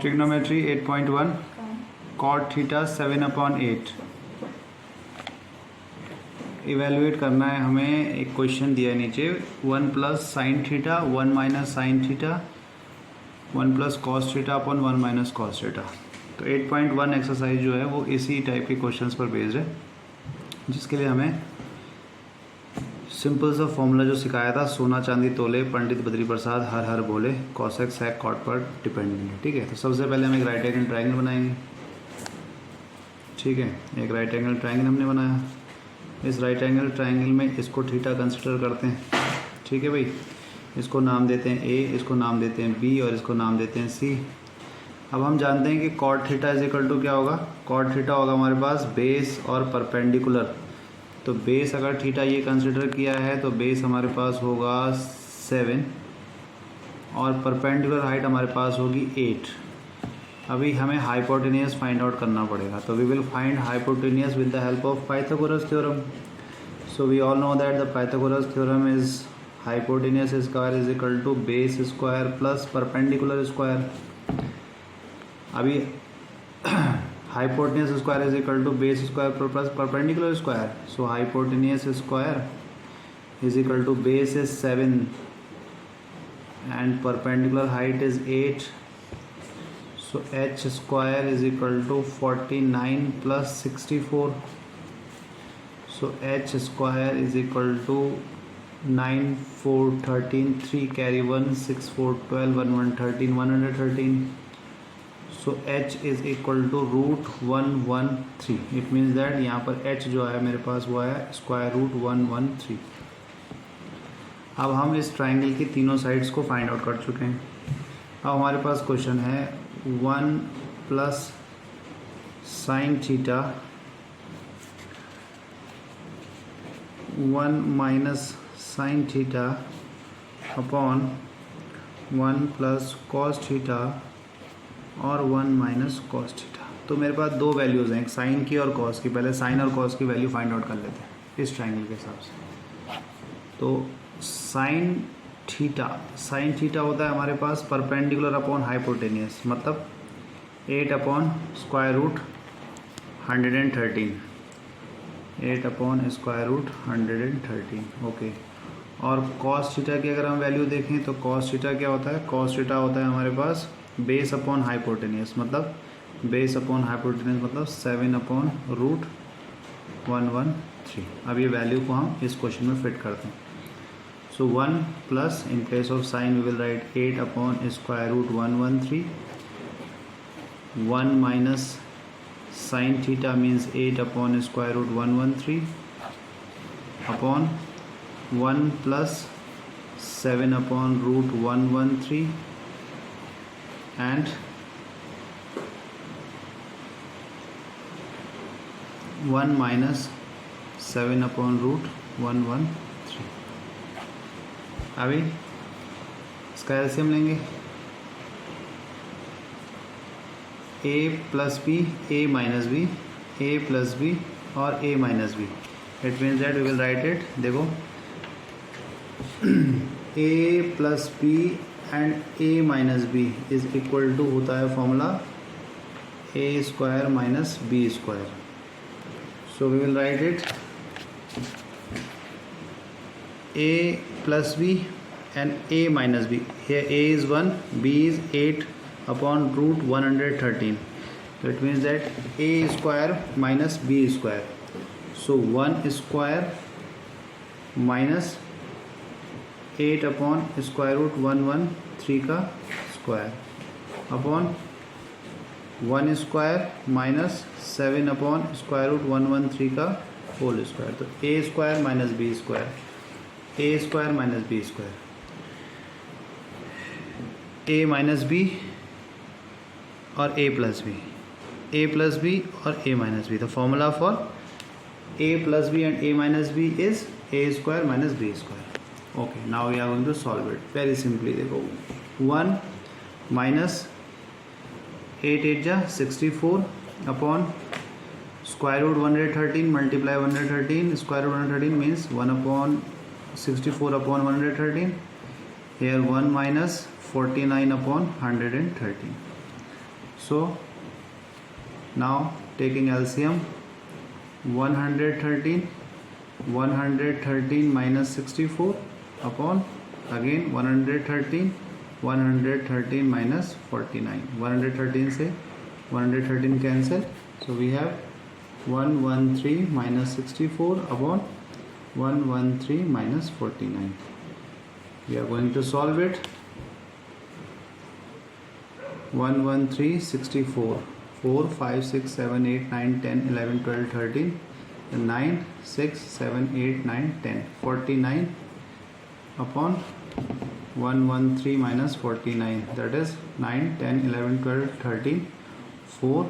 Trigonometry 8.1 cot theta 7/8 evaluate करना है हमें। एक क्वेश्चन दिया है नीचे 1 plus sine theta 1 minus sine theta 1 plus cos theta upon 1 minus cos theta. तो 8.1 एक्सरसाइज जो है वो इसी टाइप के क्वेश्चंस पर बेस्ड है, जिसके लिए हमें सिंपल सा फॉर्मूला जो सिखाया था, सोना चांदी तोले पंडित बद्री प्रसाद हर हर बोले, कॉसेक सेक कॉट पर डिपेंडेंट है। ठीक है, तो सबसे पहले हम एक राइट एंगल ट्रायंगल बनाएंगे। ठीक है, एक राइट एंगल ट्रायंगल हमने बनाया। इस राइट एंगल ट्रायंगल में इसको थीटा कंसिडर करते हैं। ठीक है भाई, इसको नाम देते हैं ए, इसको नाम देते हैं बी और इसको नाम देते हैं सी। अब हम जानते हैं कि cot theta is equal to क्या होगा। कॉट थीटा होगा हमारे पास बेस और परपेंडिकुलर। तो बेस अगर थीटा ये कंसिडर किया है तो बेस हमारे पास होगा 7 और परपेंडिकुलर हाइट हमारे पास होगी 8। अभी हमें हाइपोटेनियस फाइंड आउट करना पड़ेगा। तो we will find hypotenuse with the help of Pythagoras theorem. So we all know that the Pythagoras theorem is hypotenuse square is equal to base square plus perpendicular square. अभी hypotenuse square is equal to base square plus perpendicular square. So hypotenuse square is equal to base is 7 and perpendicular height is 8. So h square is equal to 49 plus 64. So h square is equal to 9 4 13 3 carry 1 6 4 12 1 1 13 113. So h is equal to root 113। It means that यहाँ पर h जो है मेरे पास वो है square root 113। अब हम इस ट्राइंगल की तीनों साइड्स को फाइंड आउट कर चुके हैं। अब हमारे पास क्वेश्चन है 1 plus sine theta 1 minus sine theta upon 1 plus cos theta और 1 माइनस कॉस थीटा। तो मेरे पास दो वैल्यूज़ हैं, एक साइन की और कॉस की। पहले साइन और कॉस की वैल्यू फाइंड आउट कर लेते हैं इस ट्राइंगल के हिसाब से। तो साइन थीटा होता है हमारे पास परपेंडिकुलर अपॉन हाइपोटेनियस, मतलब 8 upon square root 113, 8 upon square root 113। Okay, और कॉस थीटा की अगर हम वैल्यू देखें तो कॉस थीटा क्या होता है। कॉस थीटा होता है हमारे पास बेस अपॉन हाइपोटेनियस, मतलब बेस अपॉन हाइपोटेनियस मतलब 7 अपॉन रूट 113। अब ये वैल्यू को हम इस क्वेश्चन में फिट करते हैं। So 1 plus in place of sine we will write 8 upon square root 113। 1 minus sine theta means 8 upon square root 113 upon 1 plus 7 upon root 113 and 1 minus 7 upon root 113। अभी इसका एलसीएम लेंगे। a plus B, a minus B, a plus B और a minus B. It means that we will write it. देखो a plus B and a minus B is equal to होता है formula a square minus B square. So we will write it a plus B and a minus B. Here a is 1, b is 8 upon root 113। तो it means that a square minus b square. So 1 square minus 8 upon square root 113 का square upon 1 square minus 7 upon square root 113 का whole square. तो a square minus B square, a square minus B square, a minus B और a plus B, a plus B और a minus B. The formula for a plus B and a minus B is a square minus B square. Okay, now we are going to solve it very simply. देखो 1 minus 8 8 जा 64 upon square root 113 multiply 113 square root 113 means 1 upon 64 upon 113। here 1 minus 49 upon 113। So now taking LCM, 113 minus 64 upon again 113 minus 49. 113 से 113 cancel, so we have 113 minus 64 upon 113 minus 49. We are going to solve it. 113 64, 4 5 6 7 8 9 10 11 12 13, 9 6 7 8 9 10, 49 upon 113 minus 49, that is 9 10 11 12 13, 4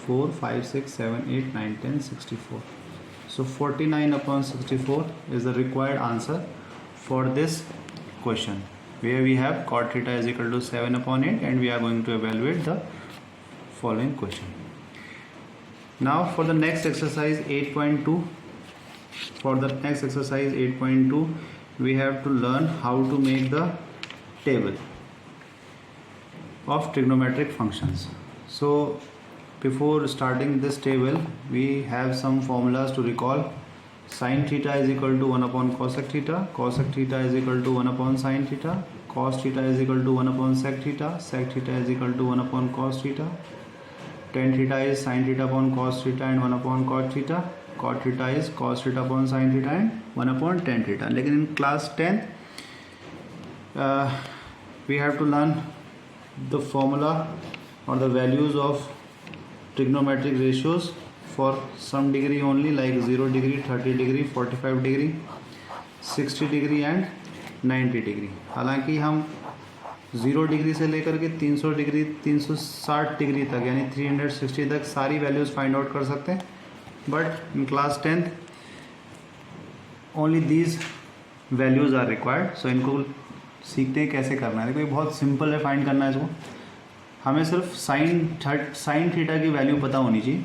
5 6 7 8 9 10 64. So 49 upon 64 is the required answer for this question, where we have cot theta is equal to 7 upon 8, and we are going to evaluate the following question. Now for the next exercise 8.2, we have to learn how to make the table of trigonometric functions. So before starting this table, we have some formulas to recall. Sin theta is equal to 1 upon cosec theta, cosec theta is equal to 1 upon sin theta, cos theta is equal to 1 upon sec theta, sec theta is equal to 1 upon cos theta, tan theta is sin theta upon cos theta and 1 upon cot theta, cot theta is cos theta upon sin theta and 1 upon tan theta. लेकिन in class 10 we have to learn the formula or the values of trigonometric ratios for some degree only, like 0 degree, 30 degree, 45 degree, 60 degree and 90 degree. हालांकि हम 0 degree से लेकर के 300 degree 360 degree तक यानी 360 तक सारी वैल्यूज़ फाइंड आउट कर सकते हैं, but in class 10th only these values are required. So इनको सीखते हैं कैसे करना है. देखो ये बहुत सिंपल है फाइंड करना है. इसको हमें सिर्फ साइन थीटा की वैल्यू पता होनी चाहिए,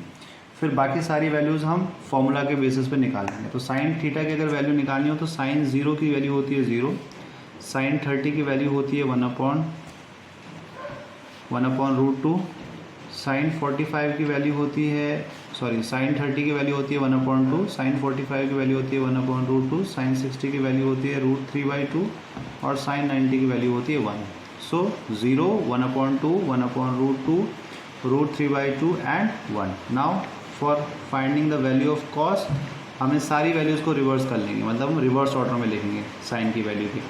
फिर बाकी सारी वैल्यूज़ हम फॉर्मूला के बेसिस पे निकालेंगे. तो साइन थीटा की अगर वैल्यू निकालनी हो तो साइन 0 की वैल्यू होती है 0, साइन 30 की वैल्यू होती है 1 अपॉन रूट 2, साइन 45 की वैल्यू होती है साइन 30 की वैल्यू होती है 1 अपॉन 2, साइन 45 की वैल्यू होती है 1 अपॉन रूट 2, साइन 60 की वैल्यू होती है रूट 3/2 और साइन 90 की वैल्यू होती है 1. So 0, 1 upon 2, 1 upon root 2, root 3/2 and 1. Now for finding the value of cos हमें सारी वैल्यूज़ को रिवर्स कर लेंगे, मतलब हम रिवर्स ऑर्डर में लिखेंगे साइन की वैल्यू की.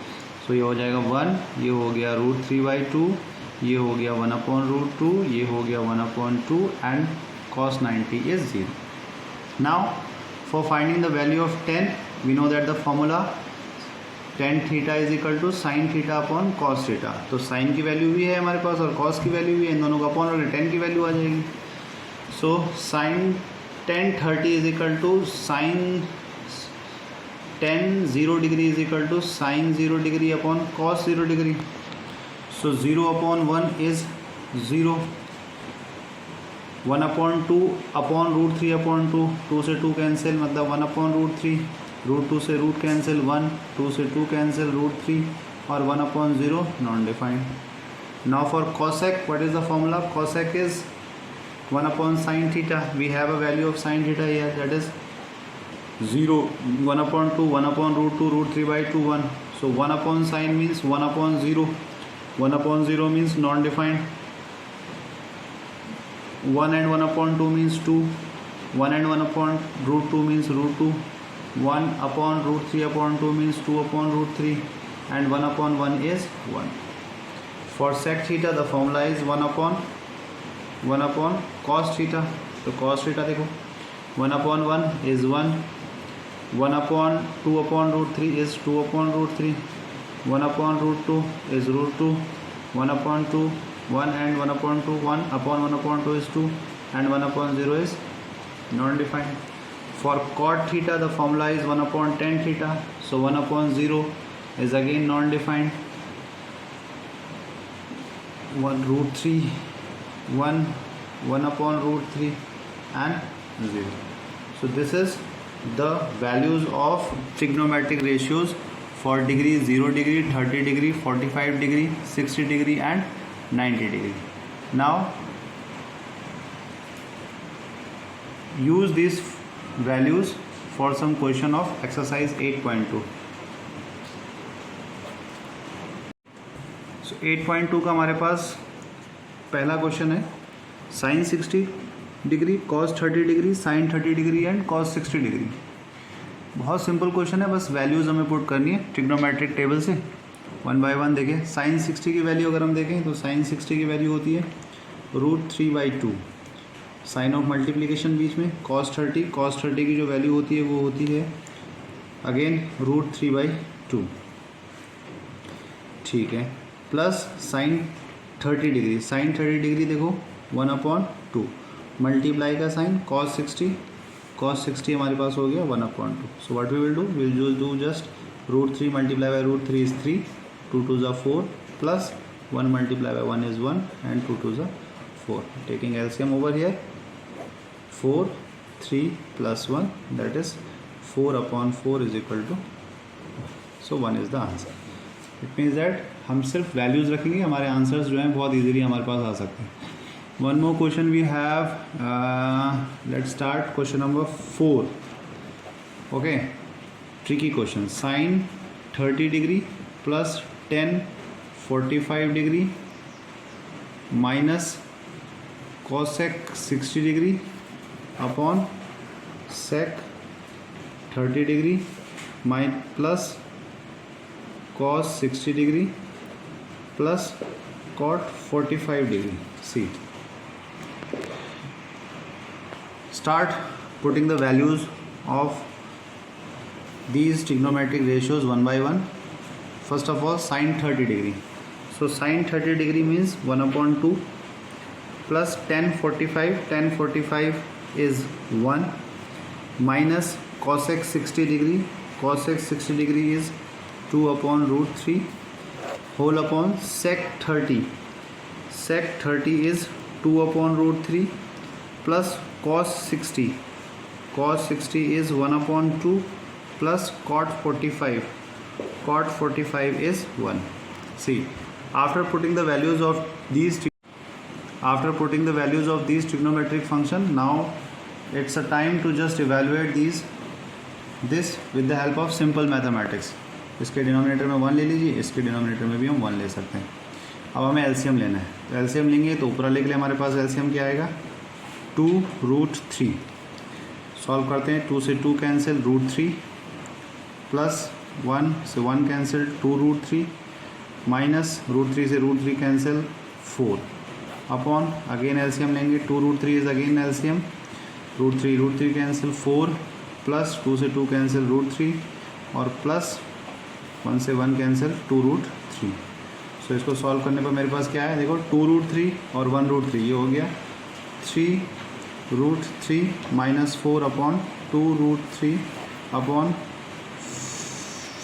सो ये हो जाएगा 1, ये हो गया रूट 3/2, ये हो गया 1 अपॉन रूट 2, ये हो गया 1 upon 2 and cos 90 is 0. Now for finding the value of tan, we know that the formula tan theta is equal to sin theta upon cos theta. तो sin की वैल्यू भी है हमारे पास और cos की वैल्यू भी है, इन दोनों का अपॉन करके tan की वैल्यू आ जाएगी. सो sin tan 30 is equal to sin tan 0 degree is equal to sin 0 degree upon cos 0 degree. So 0 upon 1 is 0, 1 upon 2 upon root 3 upon 2, 2 से 2 कैंसिल मतलब 1 अपॉन रूट 3, रूट 2 से रूट कैंसिल 1, 2 से 2 cancel root 3 और 1 upon 0 non defined. Now for cosec what is the formula? Cosec is 1 upon sine theta. We have a value of sine theta here, that is 0, 1 upon 2, 1 upon root 2, root 3/2, 1. So 1 upon sin means 1 upon 0. 1 upon 0 means non-defined. 1 and 1 upon 2 means 2. 1 and 1 upon root 2 means root 2. 1 upon root 3 upon 2 means 2 upon root 3. And 1 upon 1 is 1. For sec theta the formula is 1 upon cos theta. So cos theta देखो 1 upon 1 is 1. 1 upon 2 upon root 3 is 2 upon root 3. 1 upon root 2 is root 2. 1 upon 2, 1 and 1 upon 2, 1 upon 1 upon 2 is 2 and 1 upon 0 is non-defined. For cot theta the formula is 1 upon tan theta. So 1 upon 0 is again non-defined. 1 root 3, 1 upon root 3 and 0. So this is the values of trigonometric ratios for degree 0 degree, 30 degree, 45 degree, 60 degree and 90 degree. Now use this values for some question of exercise 8.2. So 8.2 का हमारे पास पहला question है sine 60 degree, cos 30 degree, sine 30 degree and cos 60 degree. बहुत simple question है, बस values हमें put करनी है ट्रिग्नोमेट्रिक टेबल से. वन बाय वन देखें. साइन 60 की वैल्यू अगर हम देखें तो साइन 60 की वैल्यू होती है √3/2, साइन ऑफ मल्टीप्लिकेशन बीच में. कॉस 30 की जो वैल्यू होती है वो होती है अगेन √3/2. ठीक है. Plus sine 30 degree, sine 30 degree देखो 1/2 मल्टीप्लाई का साइन कॉस 60 हमारे पास हो गया 1/2. So what we will do, we will do just √3 multiply by √3 is 3, 2 2 is 4 plus 1 multiply by 1 is 1 and 2 2 is 4. Taking LCM over here, 4 3 plus 1 that is 4/4 is equal to, so 1 is the answer. It means that हम सिर्फ values रखेंगे, हमारे answers जो हैं बहुत easily हमारे पास आ सकते हैं. One more question we have, let's start question number 4. Okay, tricky question. Sine 30 degree plus tan 45 degree minus cosec 60 degree upon sec 30 degree plus cos 60 degree plus cot 45 degree. See, start putting the values of these trigonometric ratios one by one. First of all, sin 30 degree. So sin 30 degree means 1/2 plus tan 45. Tan 45 is 1 minus cosec 60 degree. Cosec 60 degree is 2/√3 whole upon sec 30. Sec 30 is 2/√3 plus cos 60. Cos 60 is 1/2 plus cot 45. Cot 45 is 1. See, after putting the values of these trigonometric function, now it's a time to just evaluate this with the help of simple mathematics. इसके denominator में 1 ले लीजिए, इसके denominator में भी हम 1 ले सकते हैं. अब हमें LCM लेना है, तो LCM लेंगे तो ऊपर वाले के लिए हमारे पास LCM क्या आएगा 2√3. सॉल्व करते हैं. 2 से 2 कैंसिल, √3 प्लस 1 से 1 कैंसिल 2√3 माइनस √3 से √3 कैंसिल 4 अपॉन अगेन LCM लेंगे. 2√3 is again LCM, √3 cancel 4 plus 2 से 2 कैंसिल √3 और प्लस 1 से 1 कैंसिल 2√3. सो इसको सॉल्व करने पर मेरे पास क्या है देखो 2√3 और 1√3 ये हो गया 3√3 minus 4 upon 2√3 upon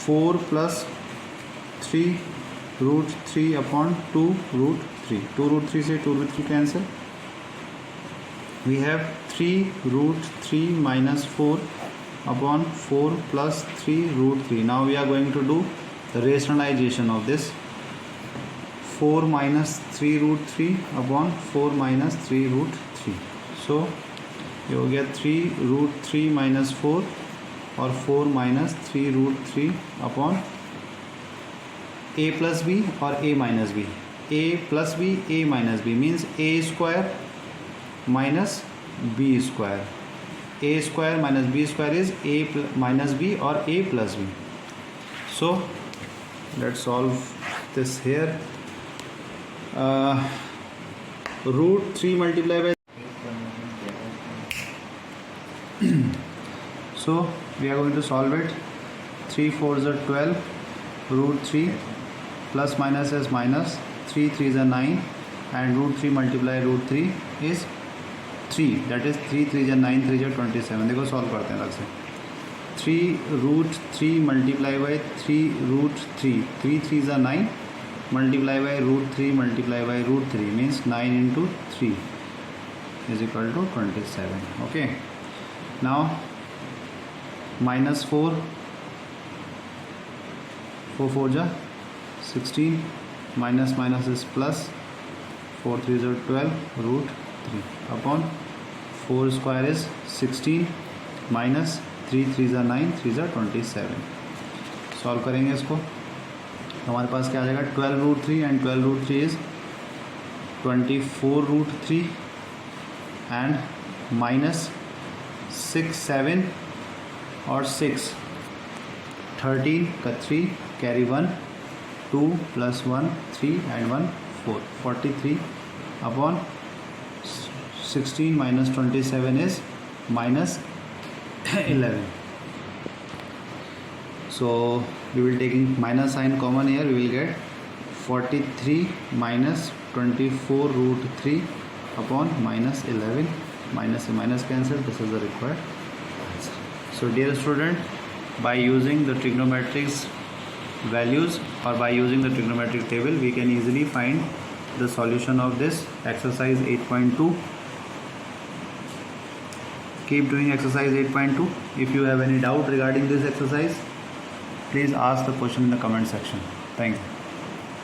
4 plus 3√3 upon 2√3. 2√3 से 2√3 cancel. We have 3√3 minus 4 upon 4 plus 3√3. Now we are going to do the rationalisation of this. 4 minus 3√3 upon 4 minus 3√3. So ये हो गया 3√3 माइनस 4 और 4 minus 3√3 upon a plus B और a minus B. a plus B a minus B means a square minus b square. a square minus b square is a minus b और a plus b. So let's solve this here. √3 multiply by, so we are going to solve it. 3 4s are 12, √3 plus minus is minus, 3 3s are 9 and √3 multiply √3 is 3, that is 3 3s are 9, 3s are 27. देखो solve करते हैं अलग से. 3√3 multiply by 3√3, 3 3s are 9 multiply by √3 multiply by √3 means 9 into 3 is equal to 27. Okay, now minus 4 4 जा 16 minus minus is plus 4 3 is 12 √3 upon 4 square is 16 minus 3 3 ज़ा 9 3 ज़ा 27. Solve करेंगे इसको तो हमारे पास क्या आ जाएगा 12√3 एंड 12√3 इज़ 24√3 एंड माइनस 6 7 और 6 13 का 3 carry 1 2 plus 1 3 and 1 4 43 upon 16 minus 27 is minus 11. So we will taking minus sign common here, we will get 43 minus 24√3 upon minus 11. Minus and minus cancel. This is the required answer. So dear student, by using the trigonometric values or by using the trigonometric table, we can easily find the solution of this exercise 8.2. Keep doing exercise 8.2. If you have any doubt regarding this exercise, please ask the question in the comment section. Thank you.